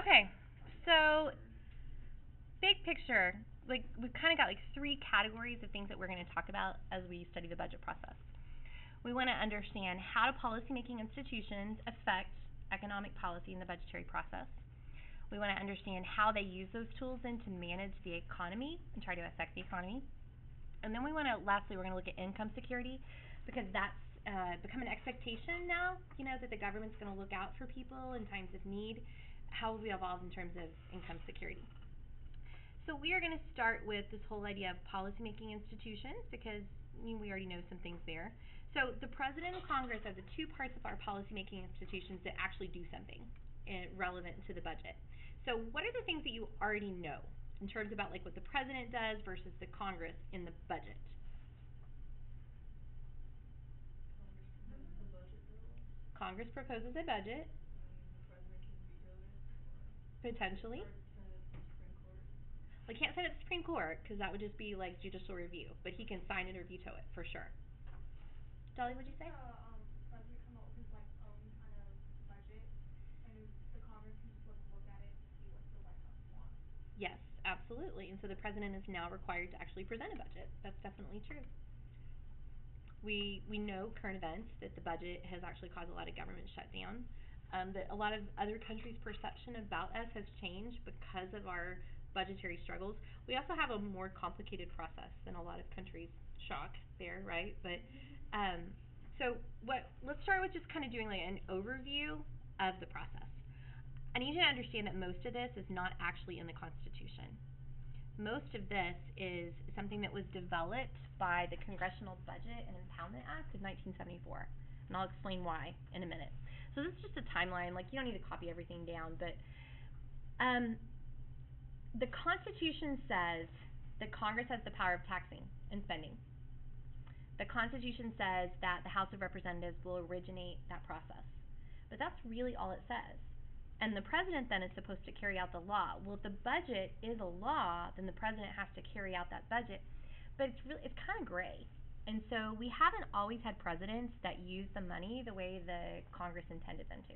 Okay, so big picture, like we've kind of got like three categories of things that we're going to talk about as we study the budget process. We want to understand how do policymaking institutions affect economic policy in the budgetary process. We want to understand how they use those tools then to manage the economy and try to affect the economy. And then lastly, we're going to look at income security because that's become an expectation now, that the government's going to look out for people in times of need. How have we evolved in terms of income security? So we are going to start with this whole idea of policymaking institutions because we already know some things there. So the President and Congress are the two parts of our policymaking institutions that actually do something relevant to the budget. So what are the things that you already know in terms about like what the President does versus the Congress in the budget? Congress proposes a budget. The president can veto it, or potentially. send it to the Supreme Court. Well, he can't send it to the Supreme Court because that would just be like judicial review, but he can sign it or veto it for sure. Dolly, what'd you say? President come up with his like own kind of budget, and the Congress can just look at it to see what the White House wants. Yes, absolutely. And so the president is now required to actually present a budget. That's definitely true. We know current events that the budget has actually caused a lot of government shutdown. That a lot of other countries' perception about us has changed because of our budgetary struggles. We also have a more complicated process than a lot of countries. Shock there, right? But let's start with just kind of doing like an overview of the process. I need you to understand that most of this is not actually in the Constitution. Most of this is something that was developed by the Congressional Budget and Impoundment Act of 1974. And I'll explain why in a minute. So this is just a timeline. Like, you don't need to copy everything down, but the Constitution says that Congress has the power of taxing and spending. The Constitution says that the House of Representatives will originate that process. But that's really all it says. And the president then is supposed to carry out the law. Well, if the budget is a law, then the president has to carry out that budget. But it's kind of gray. And so we haven't always had presidents that use the money the way the Congress intended them to.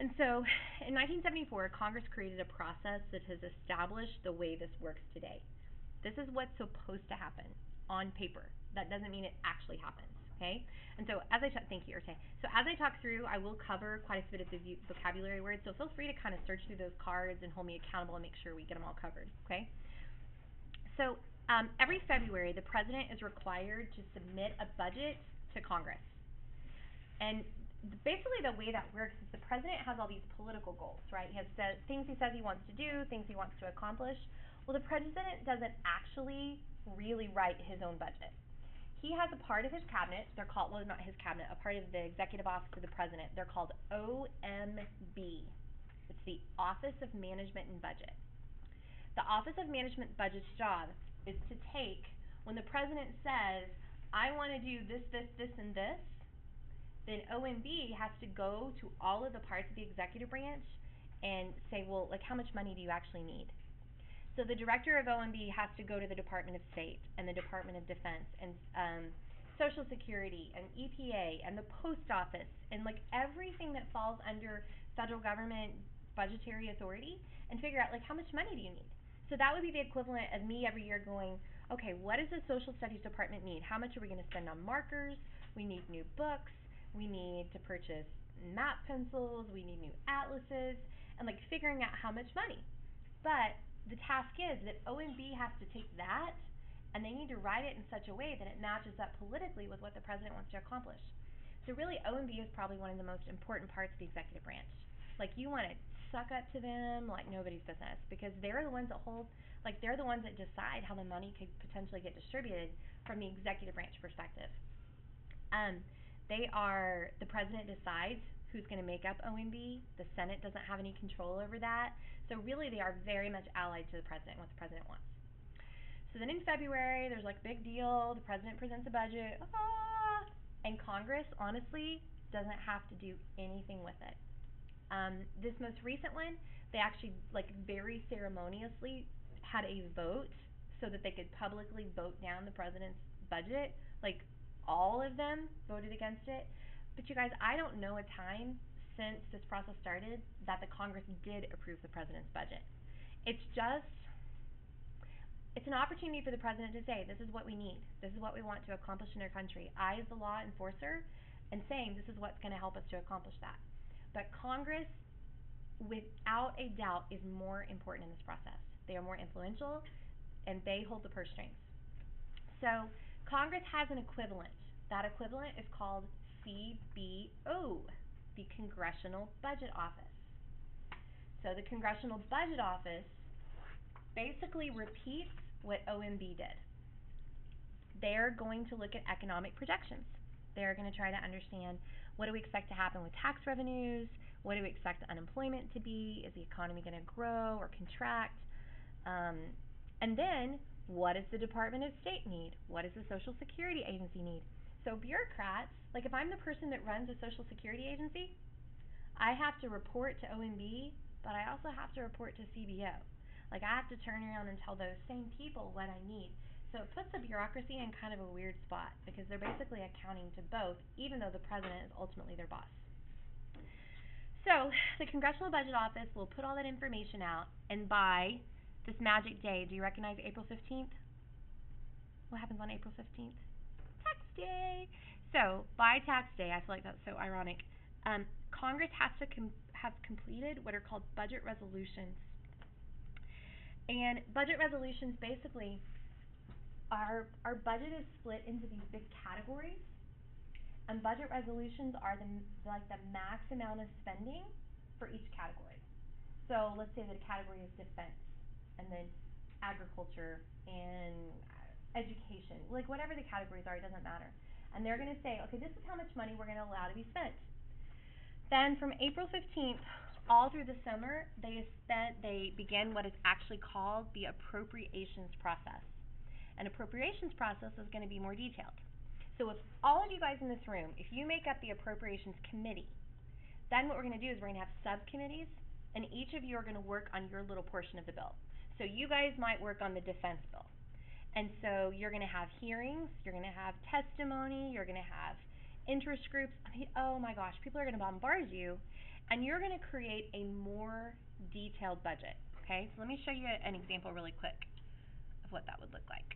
And so in 1974, Congress created a process that has established the way this works today. This is what's supposed to happen on paper. That doesn't mean it actually happens. Okay, and so thank you, Urte. So as I talk through, I will cover quite a bit of the vocabulary words. So feel free to kind of search through those cards and hold me accountable and make sure we get them all covered. Okay. So every February, the president is required to submit a budget to Congress, and basically the way that works is the president has all these political goals, right? He has things he says he wants to do, things he wants to accomplish. Well, the president doesn't actually really write his own budget. He has a part of his cabinet, they're called, well, not his cabinet, a part of the executive office of the president. They're called OMB. It's the Office of Management and Budget. The Office of Management and Budget's job is to take, when the president says, I want to do this, this, this, and this, then OMB has to go to all of the parts of the executive branch and say, well, like, how much money do you actually need? So the director of OMB has to go to the Department of State and the Department of Defense and Social Security and EPA and the Post Office and like everything that falls under federal government budgetary authority and figure out like how much money do you need. So that would be the equivalent of me every year going, okay, what does the Social Studies Department need? How much are we going to spend on markers? We need new books. We need to purchase map pencils. We need new atlases and like figuring out how much money. But the task is that OMB has to take that and they need to write it in such a way that it matches up politically with what the president wants to accomplish. So really OMB is probably one of the most important parts of the executive branch. Like you want to suck up to them like nobody's business because they're the ones that they're the ones that decide how the money could potentially get distributed from the executive branch perspective. The president decides who's going to make up OMB. The Senate doesn't have any control over that. So really they are very much allied to the president, what the president wants. So then in February, there's like a big deal. The president presents a budget. And Congress, honestly, doesn't have to do anything with it. This most recent one, they actually like very ceremoniously had a vote so that they could publicly vote down the president's budget. Like all of them voted against it. But you guys, I don't know a time since this process started that the Congress did approve the president's budget. It's an opportunity for the president to say, this is what we need. This is what we want to accomplish in our country. I, as the law enforcer, am saying this is what's going to help us to accomplish that. But Congress, without a doubt, is more important in this process. They are more influential, and they hold the purse strings. So Congress has an equivalent. That equivalent is called CBO, the Congressional Budget Office. So the Congressional Budget Office basically repeats what OMB did. They're going to look at economic projections. They're going to try to understand, what do we expect to happen with tax revenues? What do we expect unemployment to be? Is the economy going to grow or contract? And then, what does the Department of State need? What does the Social Security Agency need? So bureaucrats, like if I'm the person that runs a Social Security Agency, I have to report to OMB, but I also have to report to CBO. Like I have to turn around and tell those same people what I need. So it puts the bureaucracy in kind of a weird spot because they're basically accounting to both, even though the president is ultimately their boss. So the Congressional Budget Office will put all that information out, and by this magic day, do you recognize April 15th? What happens on April 15th? Tax day. So by tax day, I feel like that's so ironic, Congress has to have completed what are called budget resolutions. And budget resolutions basically our budget is split into these big categories, and budget resolutions are the max amount of spending for each category. So let's say that a category is defense, and then agriculture and education, like whatever the categories are, it doesn't matter. And they're going to say, okay, this is how much money we're going to allow to be spent. Then from April 15th all through the summer, they begin what is actually called the appropriations process. An appropriations process is going to be more detailed. So if all of you guys in this room, if you make up the appropriations committee, then what we're going to do is we're going to have subcommittees, and each of you are going to work on your little portion of the bill. So you guys might work on the defense bill. And so you're going to have hearings, you're going to have testimony, you're going to have interest groups. I mean, oh my gosh, people are going to bombard you, and you're going to create a more detailed budget. Okay, so let me show you an example really quick of what that would look like.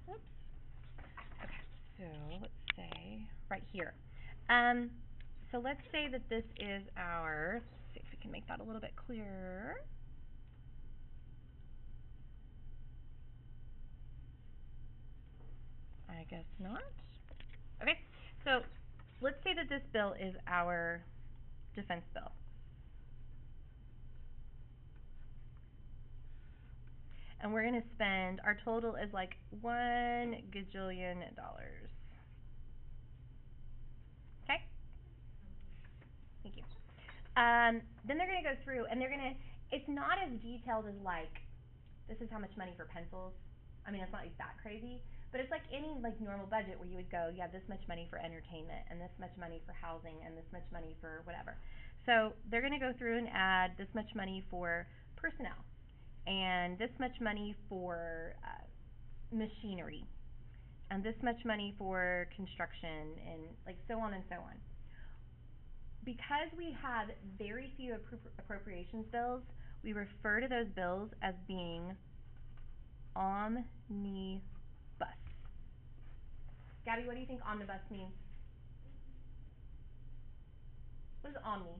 Oops. Okay, so let's say right here. So let's say that this is our, let's see if we can make that a little bit clearer. I guess not. Okay, so let's say that this bill is our defense bill. And we're going to spend, our total is like $1 gajillion. Okay? Thank you. Then they're going to go through, and they're going to, it's not as detailed as like, this is how much money for pencils. I mean, it's not like that crazy, but it's like any like normal budget where you would go, yeah, this much money for entertainment, and this much money for housing, and this much money for whatever. So they're going to go through and add this much money for personnel, and this much money for machinery, and this much money for construction, and like so on and so on. Because we have very few appropriations bills, we refer to those bills as being omnibus. Gabby, what do you think omnibus means? What is omni?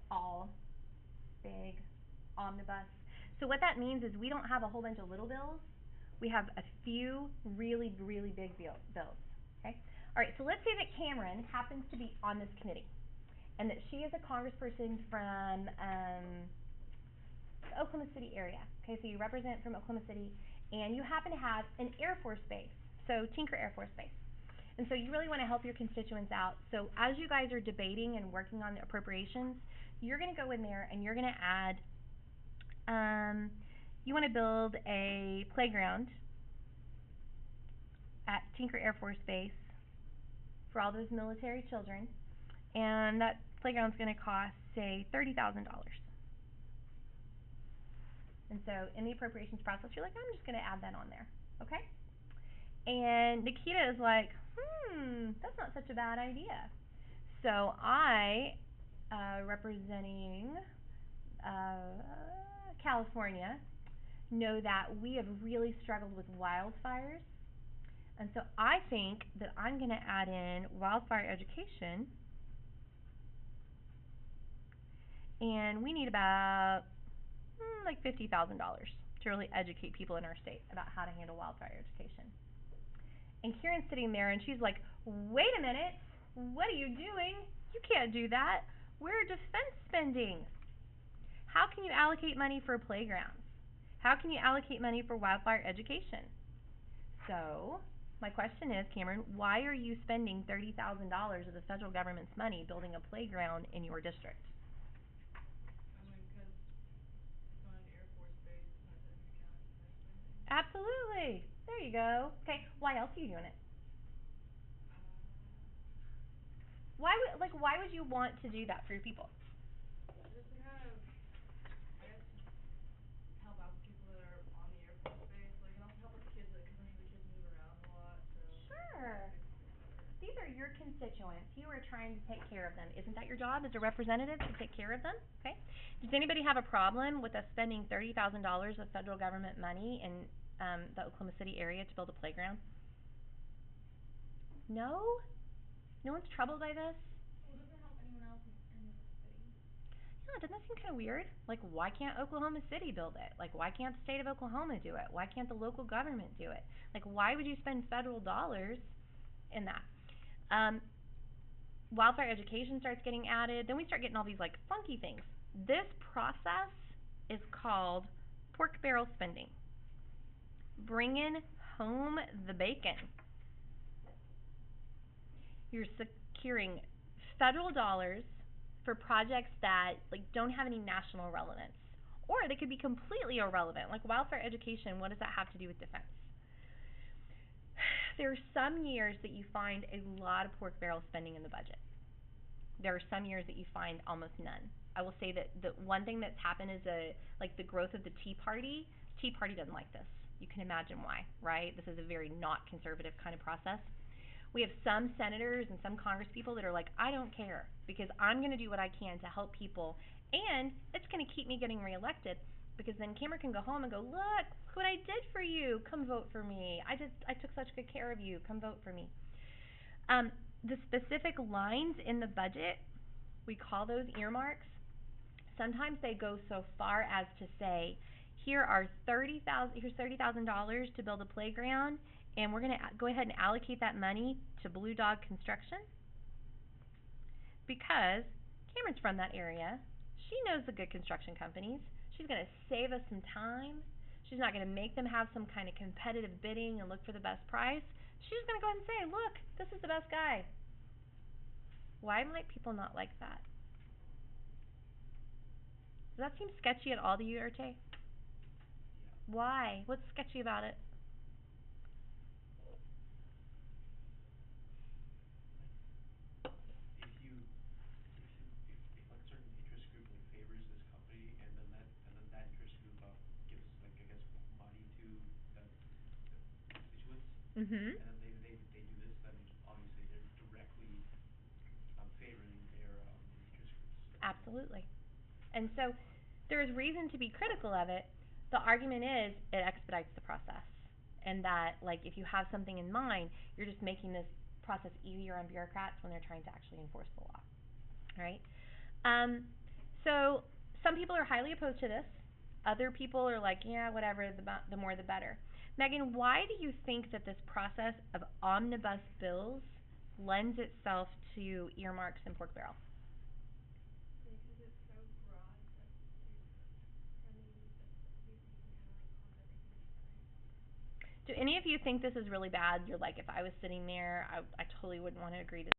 All. Big. Omnibus. So what that means is we don't have a whole bunch of little bills. We have a few really, really big bills. Okay? All right, so let's say that Cameron happens to be on this committee, and that she is a congressperson from the Oklahoma City area. Okay, so you represent from Oklahoma City, and you happen to have an Air Force base, so Tinker Air Force Base. And so you really want to help your constituents out. So as you guys are debating and working on the appropriations, you're going to go in there and you're going to add, you want to build a playground at Tinker Air Force Base for all those military children, and that playground's going to cost, say, $30,000. And so in the appropriations process, you're like, I'm just going to add that on there, okay? And Nikita is like, that's not such a bad idea. So I, representing California, know that we have really struggled with wildfires. And so I think that I'm going to add in wildfire education. And we need about like $50,000 to really educate people in our state about how to handle wildfire education. And Kieran's sitting there and she's like, wait a minute, what are you doing? You can't do that. We're defense spending. How can you allocate money for playgrounds? How can you allocate money for wildfire education? So, my question is, Cameron, why are you spending $30,000 of the federal government's money building a playground in your district? I mean, 'cause it's on an Air Force base and that doesn't count as defense spending. Absolutely. There you go. Okay, why else are you doing it? Why would you want to do that for your people? Just to kind of, I guess, help out the people that are on the Air Force base, like, and also help out the kids, cause I'm sure the kids move around a lot, so Sure. makes it feel better. These are your constituents. You are trying to take care of them. Isn't that your job as a representative, to take care of them? Okay. Does anybody have a problem with us spending $30,000 of federal government money in the Oklahoma City area to build a playground? No? No one's troubled by this? Well, it doesn't help anyone else in the city. Yeah, doesn't that seem kind of weird? Like, why can't Oklahoma City build it? Like, why can't the state of Oklahoma do it? Why can't the local government do it? Like, why would you spend federal dollars in that? Wildfire education starts getting added. Then we start getting all these, like, funky things. This process is called pork barrel spending. Bringing home the bacon. You're securing federal dollars for projects that don't have any national relevance, or they could be completely irrelevant. Like wildfire education, what does that have to do with defense? There are some years that you find a lot of pork barrel spending in the budget. There are some years that you find almost none. I will say that the one thing that's happened is the growth of the Tea Party. Tea Party doesn't like this. You can imagine why, right? This is a very not conservative kind of process. We have some senators and some congresspeople that are like, I don't care because I'm going to do what I can to help people, and it's going to keep me getting reelected because then Cameron can go home and go, look what I did for you. Come vote for me. I took such good care of you. Come vote for me. The specific lines in the budget, we call those earmarks. Sometimes they go so far as to say, here's $30,000 to build a playground, and we're going to go ahead and allocate that money to Blue Dog Construction because Cameron's from that area. She knows the good construction companies. She's going to save us some time. She's not going to make them have some kind of competitive bidding and look for the best price. She's just going to go ahead and say, look, this is the best guy. Why might people not like that? Does that seem sketchy at all to you, Erte? Yeah. Why? What's sketchy about it? Like, if like a certain interest group like favors this company, and then that interest group gives like I guess money to the constituents, Mhm. and then they do this, then obviously they're directly favoring their interest groups. Absolutely. And so But there is reason to be critical of it. The argument is it expedites the process. And that, like, if you have something in mind, you're just making this process easier on bureaucrats when they're trying to actually enforce the law. Right? Um, so some people are highly opposed to this. Other people are like, yeah, whatever, the more the better. Megan, why do you think that this process of omnibus bills lends itself to earmarks and pork barrel? Because it's so broad that there's so many specificities and you can kind of like clump everything together. Do any of you think this is really bad? You're like, if I was sitting there, I totally wouldn't want to agree to